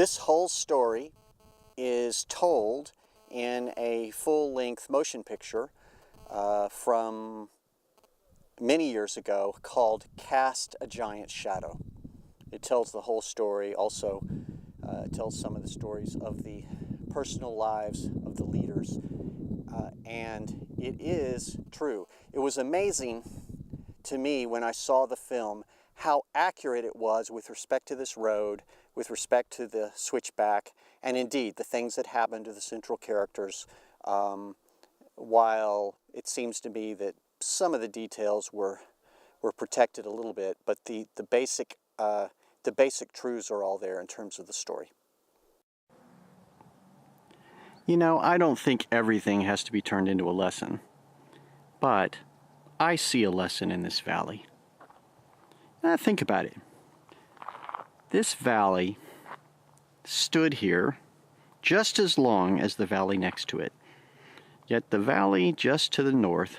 This whole story is told in a full-length motion picture from many years ago called Cast a Giant Shadow. It tells the whole story. Also tells some of the stories of the personal lives of the leaders. And it is true. It was amazing to me when I saw the film how accurate it was with respect to this road, with respect to the switchback, and indeed the things that happened to the central characters, while it seems to me that some of the details were protected a little bit, but the basic truths are all there in terms of the story. You know, I don't think everything has to be turned into a lesson, but I see a lesson in this valley. Now think about it. This valley stood here just as long as the valley next to it. Yet the valley just to the north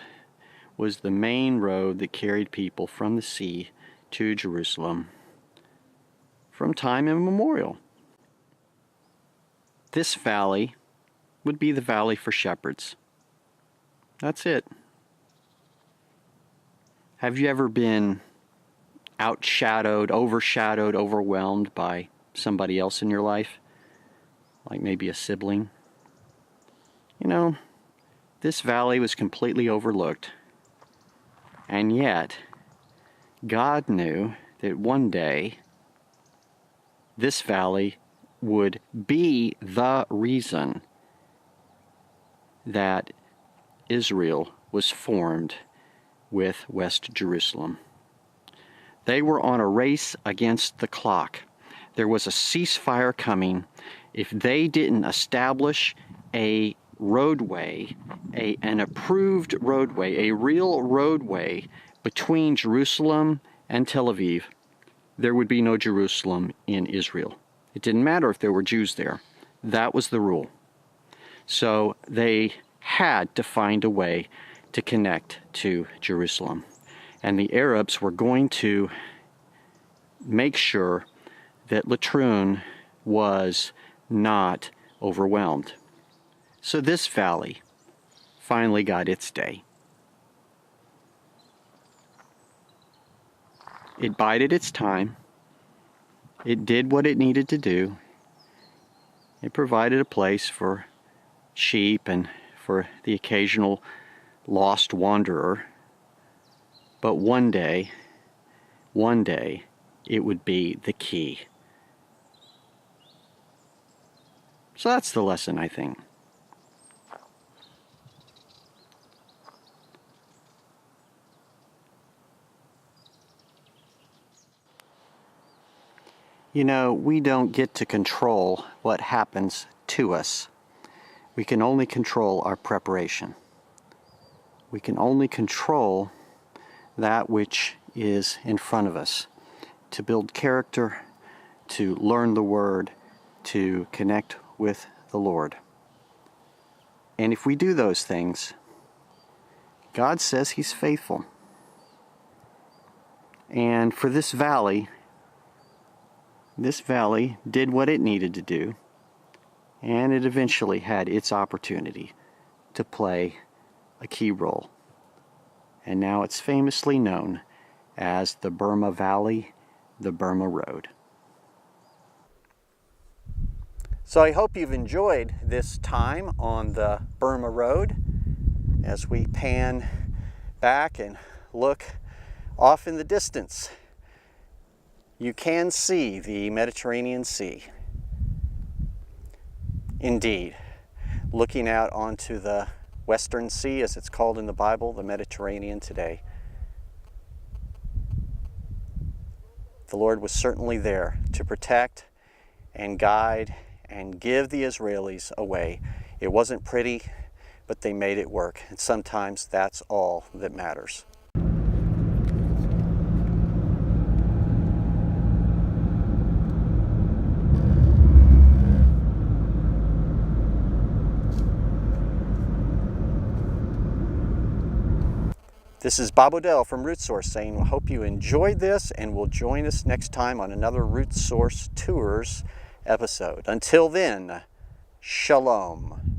was the main road that carried people from the sea to Jerusalem from time immemorial. This valley would be the valley for shepherds. That's it. Have you ever been outshadowed, overshadowed, overwhelmed by somebody else in your life? Like maybe a sibling? You know, this valley was completely overlooked. And yet, God knew that one day this valley would be the reason that Israel was formed with West Jerusalem. They were on a race against the clock. There was a ceasefire coming. If they didn't establish a roadway, an approved roadway, a real roadway between Jerusalem and Tel Aviv, there would be no Jerusalem in Israel. It didn't matter if there were Jews there. That was the rule. So they had to find a way to connect to Jerusalem. And the Arabs were going to make sure that Latrun was not overwhelmed. So this valley finally got its day. It bided its time. It did what it needed to do. It provided a place for sheep and for the occasional lost wanderer. But one day, it would be the key. So that's the lesson, I think. You know, we don't get to control what happens to us. We can only control our preparation. We can only control that which is in front of us, to build character, to learn the Word, to connect with the Lord. And if we do those things, God says He's faithful. And for this valley did what it needed to do, and it eventually had its opportunity to play a key role. And now it's famously known as the Burma Valley, the Burma Road. So I hope you've enjoyed this time on the Burma Road as we pan back and look off in the distance. You can see the Mediterranean Sea. Indeed, looking out onto the Western Sea, as it's called in the Bible, the Mediterranean today. The Lord was certainly there to protect and guide and give the Israelis a way. It wasn't pretty, but they made it work. And sometimes that's all that matters. This is Bob Odell from Root Source saying, I hope you enjoyed this and will join us next time on another Root Source Tours episode. Until then, shalom.